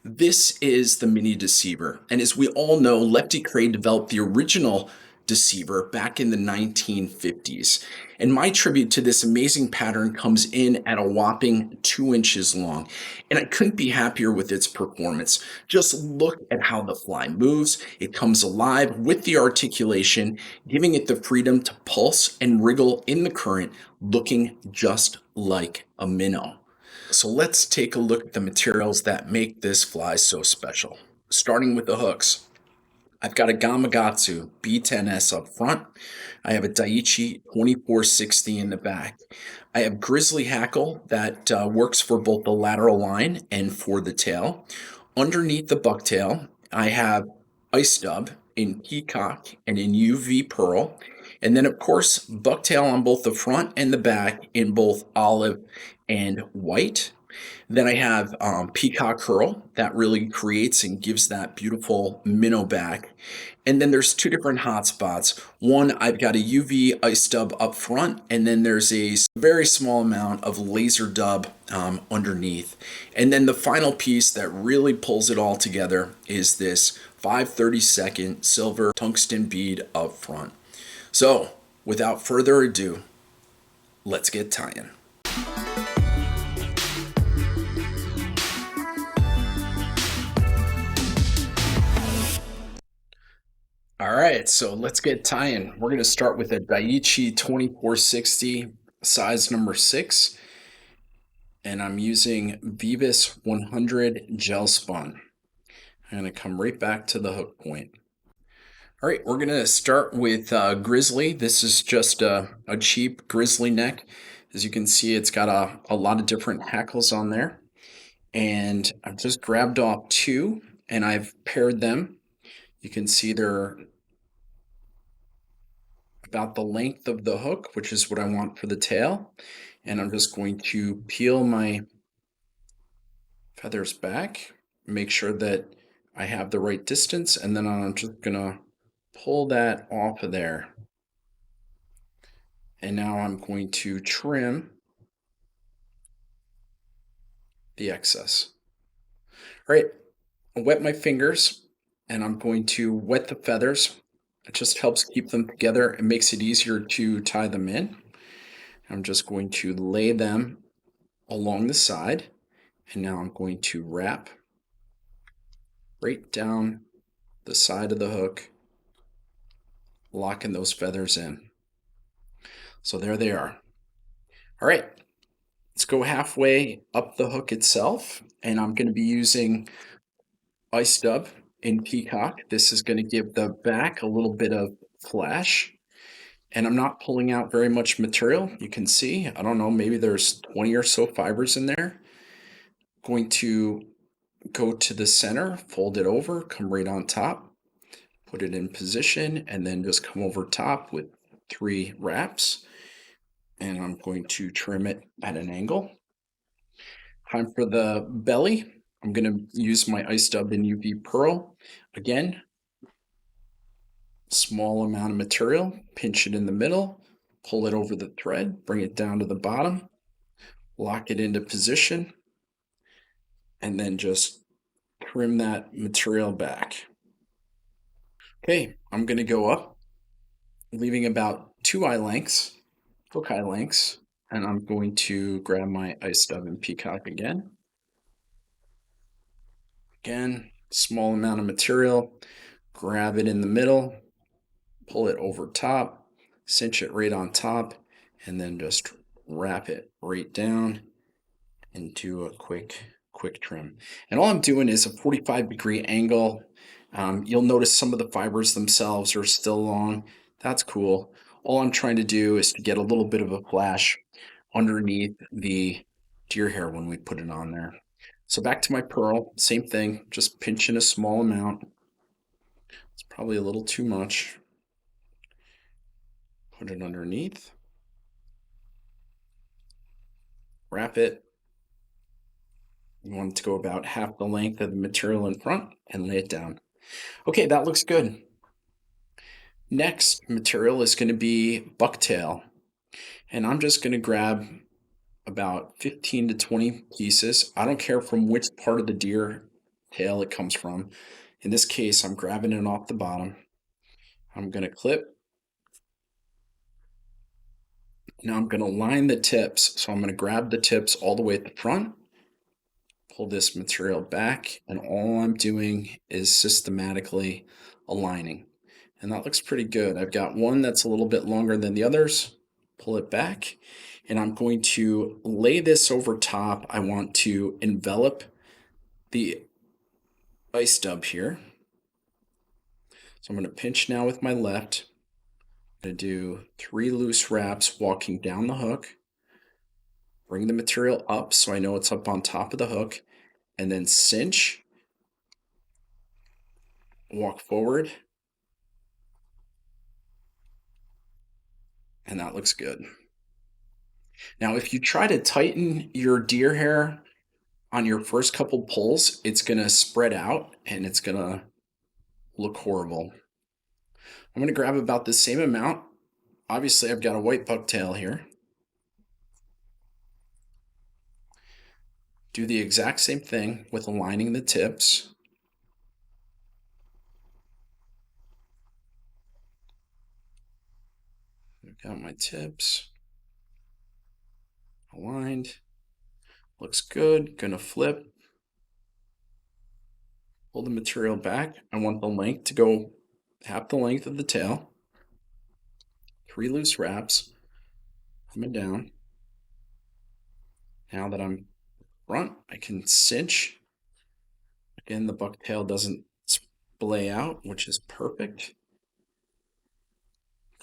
This is the Mini Deceiver, and as we all know, Lefty Kregh developed the original deceiver back in the 1950s. And my tribute to this amazing pattern comes in at a whopping 2 inches long. And I couldn't be happier with its performance. Just look at how the fly moves. It comes alive with the articulation, giving it the freedom to pulse and wriggle in the current, looking just like a minnow. So let's take a look at the materials that make this fly so special. Starting with the hooks. I've got a Gamakatsu B10S up front. I have a Daiichi 2460 in the back. I have grizzly hackle that works for both the lateral line and for the tail. Underneath the bucktail, I have ice dub in peacock and in UV pearl. And then, of course, bucktail on both the front and the back in both olive and white. Then I have peacock curl that really creates and gives that beautiful minnow back. And then there's two different hot spots. One, I've got a UV ice dub up front, and then there's a very small amount of laser dub underneath. And then the final piece that really pulls it all together is this 5/32 silver tungsten bead up front. So, without further ado, let's get tying. All right, so let's get tying. We're going to start with a Daiichi 2460 size number 6, and I'm using Vivus 100 gel spun. I'm going to come right back to the hook point. All right, we're going to start with grizzly. This is just a cheap grizzly neck. As you can see, it's got a lot of different hackles on there. And I've just grabbed off 2, and I've paired them. You can see they're about the length of the hook, which is what I want for the tail. And I'm just going to peel my feathers back, make sure that I have the right distance, and then I'm just gonna pull that off of there. And now I'm going to trim the excess. All right, I'll wet my fingers, and I'm going to wet the feathers. It just helps keep them together and makes it easier to tie them in. I'm just going to lay them along the side, and now I'm going to wrap right down the side of the hook, locking those feathers in. So there they are. All right, let's go halfway up the hook itself, and I'm going to be using ice dub in peacock. This is going to give the back a little bit of flash, and I'm not pulling out very much material. You can see, I don't know, maybe there's 20 or so fibers in there. Going to go to the center, fold it over, come right on top, put it in position, and then just come over top with 3 wraps. And I'm going to trim it at an angle. Time for the belly. I'm going to use my ice dub in UV pearl. Again, small amount of material, pinch it in the middle, pull it over the thread, bring it down to the bottom, lock it into position, and then just trim that material back. Okay, I'm going to go up, leaving about 2 eye lengths, hook eye lengths, and I'm going to grab my ice dub and peacock again. Again, small amount of material, grab it in the middle, pull it over top, cinch it right on top, and then just wrap it right down and do a quick trim. And all I'm doing is a 45-degree angle. You'll notice some of the fibers themselves are still long. That's cool. All I'm trying to do is to get a little bit of a flash underneath the deer hair when we put it on there. So back to my pearl, same thing, just pinch in a small amount. It's probably a little too much. Put it underneath. Wrap it. You want it to go about half the length of the material in front and lay it down. Okay, that looks good. Next material is going to be bucktail. And I'm just going to grab about 15 to 20 pieces. I don't care from which part of the deer tail it comes from. In this case, I'm grabbing it off the bottom. I'm going to clip. Now I'm going to line the tips. So I'm going to grab the tips all the way at the front, pull this material back, and all I'm doing is systematically aligning. And that looks pretty good. I've got one that's a little bit longer than the others. Pull it back, and I'm going to lay this over top. I want to envelop the ice dub here. So I'm going to pinch now with my left. I'm going to do 3 loose wraps walking down the hook. Bring the material up so I know it's up on top of the hook, and then cinch, walk forward, and that looks good. Now, if you try to tighten your deer hair on your first couple pulls, it's going to spread out and it's going to look horrible. I'm going to grab about the same amount. Obviously, I've got a white bucktail here. Do the exact same thing with aligning the tips. I've got my tips aligned. Looks good. Gonna flip. Pull the material back. I want the length to go half the length of the tail. 3 loose wraps. Coming down. Now that I'm front, I can cinch. Again, the bucktail doesn't splay out, which is perfect.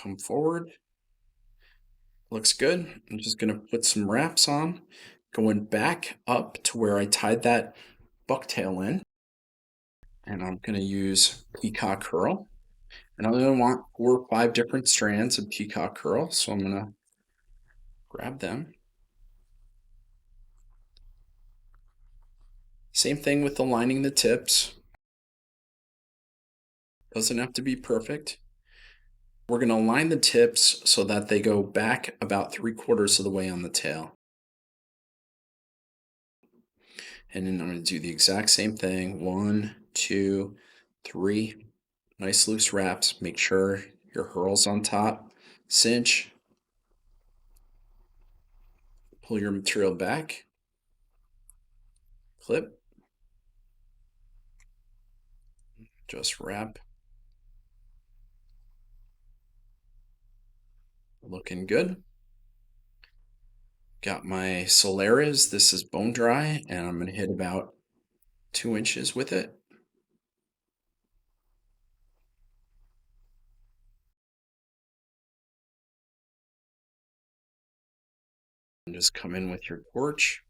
Come forward. Looks good. I'm just going to put some wraps on, going back up to where I tied that bucktail in. And I'm going to use peacock curl. And I'm going to want 4 or 5 different strands of peacock curl. So I'm going to grab them. Same thing with aligning the tips. Doesn't have to be perfect. We're going to align the tips so that they go back about 3/4 of the way on the tail. And then I'm going to do the exact same thing. 1, 2, 3. Nice loose wraps. Make sure your hurl's on top. Cinch. Pull your material back. Clip. Just wrap. Looking good. Got my Solaris. This is bone dry, and I'm going to hit about 2 inches with it. And just come in with your torch.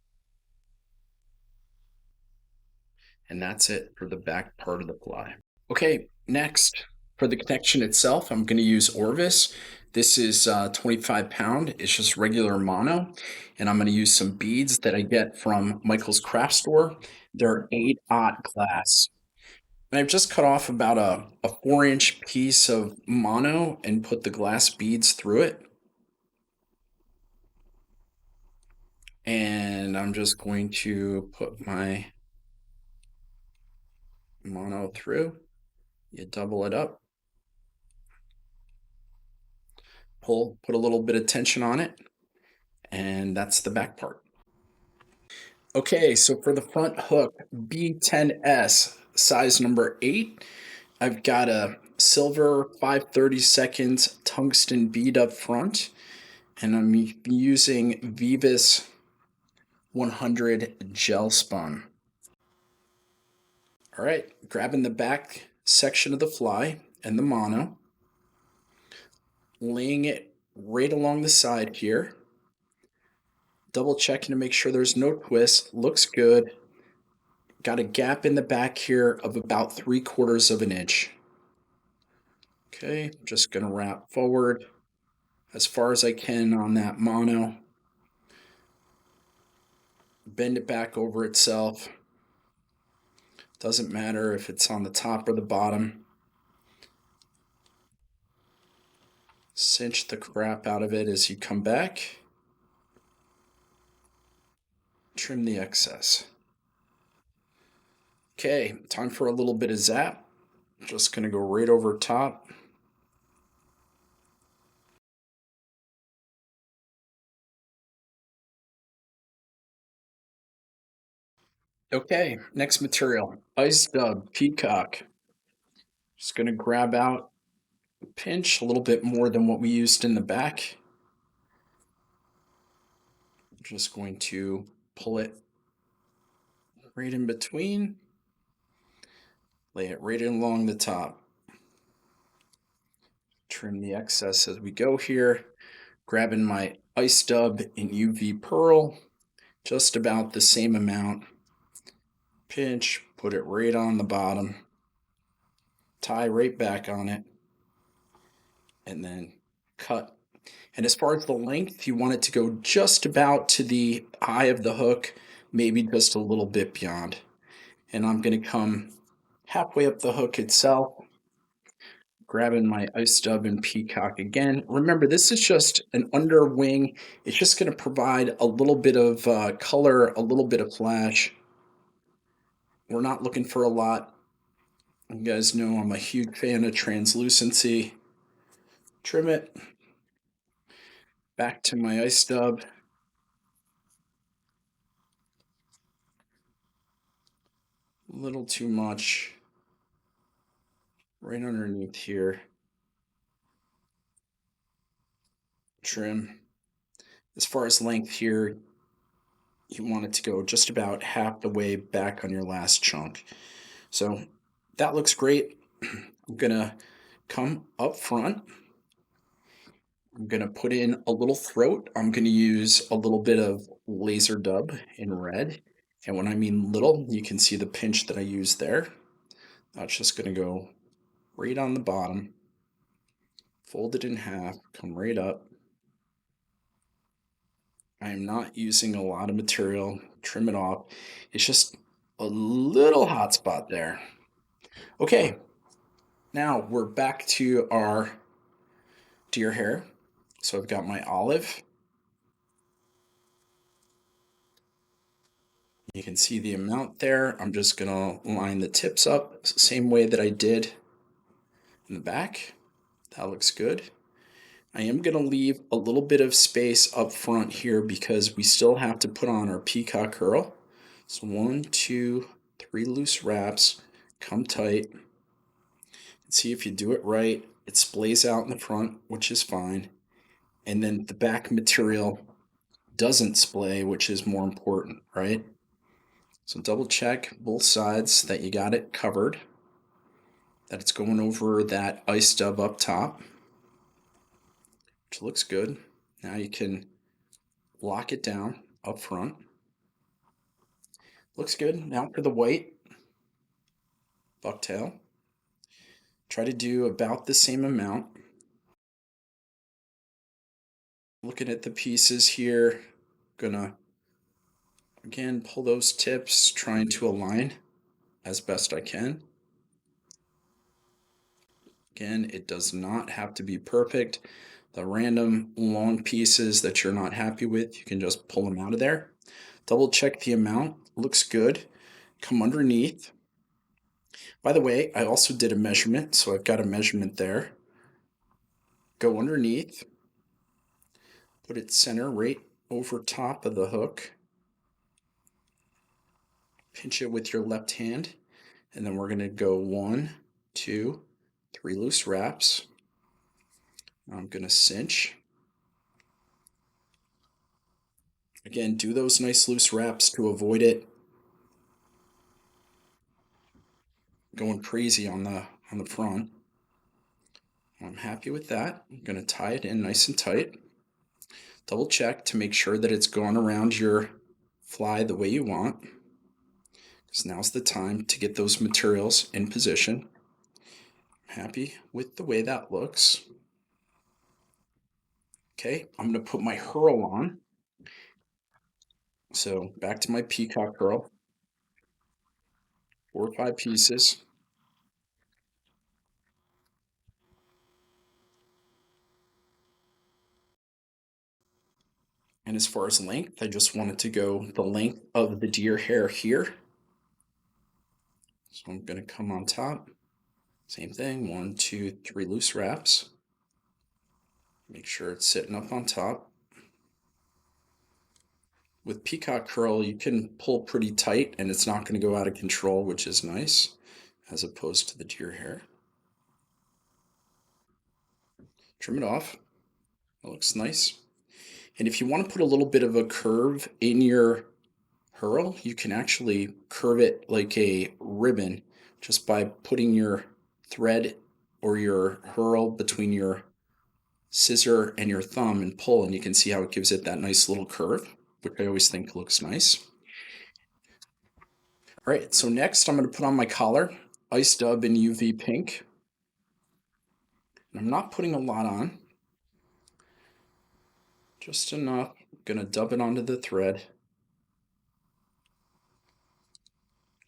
And that's it for the back part of the fly. Okay, next, for the connection itself, I'm going to use Orvis. This is 25 pound. It's just regular mono. And I'm going to use some beads that I get from Michael's Craft Store. They're 8/0 glass. And I've just cut off about a 4-inch piece of mono and put the glass beads through it. And I'm just going to put my mono through. You double it up. Pull, put a little bit of tension on it. And that's the back part. Okay, so for the front hook, B10S, size number 8, I've got a silver 5/32 tungsten bead up front, and I'm using Vivus 100 gel spun. All right, grabbing the back section of the fly and the mono, laying it right along the side here, double checking to make sure there's no twist. Looks good. Got a gap in the back here of about 3/4 of an inch. Okay, just gonna wrap forward as far as I can on that mono. Bend it back over itself. Doesn't matter if it's on the top or the bottom. Cinch the crap out of it as you come back. Trim the excess. Okay, time for a little bit of zap. Just gonna go right over top. Okay, next material, ice dub, peacock. Just gonna grab out a pinch, a little bit more than what we used in the back. Just going to pull it right in between, lay it right along the top. Trim the excess as we go here. Grabbing my ice dub in UV pearl, just about the same amount. Pinch, put it right on the bottom, tie right back on it, and then cut. And as far as the length, you want it to go just about to the eye of the hook, maybe just a little bit beyond. And I'm going to come halfway up the hook itself, grabbing my ice dub and peacock again. Remember, this is just an under wing. It's just going to provide a little bit of color, a little bit of flash. We're not looking for a lot. You guys know I'm a huge fan of translucency. Trim it. Back to my ice dub. A little too much. Right underneath here. Trim. As far as length here, you want it to go just about half the way back on your last chunk. So that looks great. I'm gonna come up front. I'm gonna put in a little throat. I'm gonna use a little bit of laser dub in red. And when I mean little, you can see the pinch that I used there. That's just gonna go right on the bottom, fold it in half, come right up. I am not using a lot of material, trim it off. It's just a little hot spot there. Okay, now we're back to our deer hair. So I've got my olive. You can see the amount there. I'm just gonna line the tips up same way that I did in the back. That looks good. I am gonna leave a little bit of space up front here because we still have to put on our peacock curl. So 1, 2, 3 loose wraps, come tight. See if you do it right. It splays out in the front, which is fine. And then the back material doesn't splay, which is more important, right? So double check both sides that you got it covered, that it's going over that ice stub up top, which looks good. Now you can lock it down up front. Looks good. Now for the white bucktail. Try to do about the same amount. Looking at the pieces here, gonna again pull those tips, trying to align as best I can. Again, it does not have to be perfect. The random long pieces that you're not happy with, you can just pull them out of there. Double check the amount, looks good. Come underneath. By the way, I also did a measurement, so I've got a measurement there. Go underneath, put it center right over top of the hook. Pinch it with your left hand, and then we're gonna go 1, 2, 3 loose wraps. I'm gonna cinch. Again, do those nice loose wraps to avoid it going crazy on the front. I'm happy with that. I'm going to tie it in nice and tight. Double check to make sure that it's going around your fly the way you want. Because now's the time to get those materials in position. I'm happy with the way that looks. Okay, I'm going to put my hurl on. So back to my peacock hurl. 4 or 5 pieces. And as far as length, I just wanted to go the length of the deer hair here. So I'm going to come on top. Same thing, 1, 2, 3 loose wraps. Make sure it's sitting up on top. With peacock curl, you can pull pretty tight and it's not going to go out of control, which is nice, as opposed to the deer hair. Trim it off. It looks nice. And if you want to put a little bit of a curve in your hurl, you can actually curve it like a ribbon just by putting your thread or your hurl between your scissor and your thumb and pull, and you can see how it gives it that nice little curve, which I always think looks nice. All right, so next I'm going to put on my collar, ice dub in UV pink. And I'm not putting a lot on, just enough. I'm going to dub it onto the thread.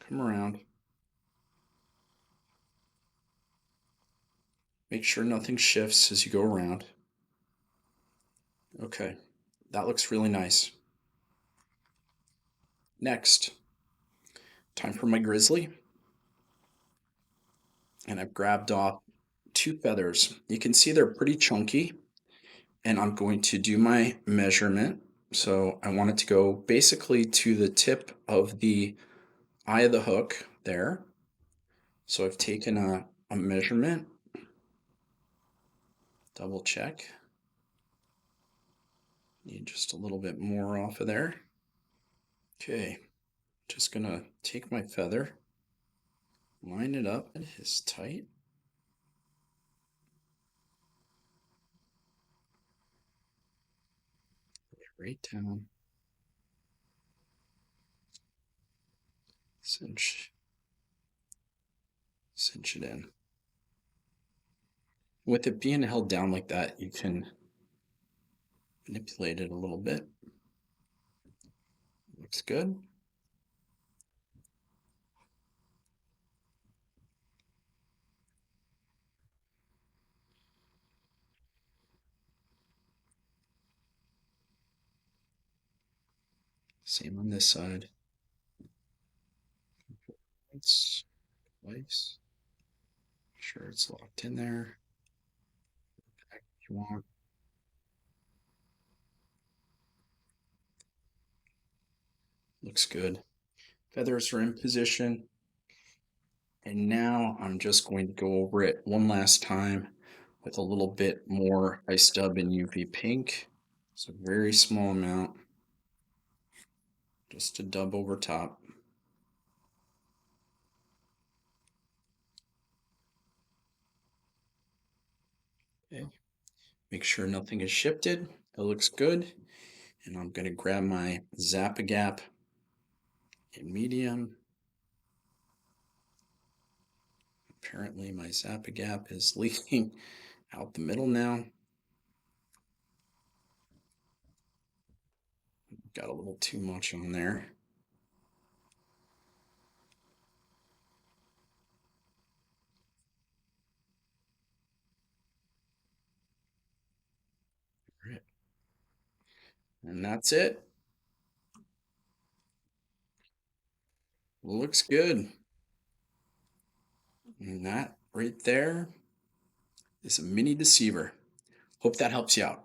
Come around. Make sure nothing shifts as you go around. Okay, that looks really nice. Next, time for my grizzly. And I've grabbed off 2 feathers. You can see they're pretty chunky, and I'm going to do my measurement. So I want it to go basically to the tip of the eye of the hook there. So I've taken a measurement, double check. Need just a little bit more off of there. Okay, just gonna take my feather, line it up. It is tight. Right down. Cinch it in. With it being held down like that, you can manipulate it a little bit. Looks good. Same on this side. It's twice. Sure it's locked in there. Back if you want. Looks good. Feathers are in position. And now I'm just going to go over it one last time with a little bit more ice dub in UV pink. It's a very small amount, just to dub over top. Okay. Make sure nothing is shifted. It looks good. And I'm going to grab my Zap-A-Gap in medium. Apparently my Zap-A-Gap is leaking out the middle now. Got a little too much on there. And that's it. Looks good. And that right there is a mini deceiver. Hope that helps you out.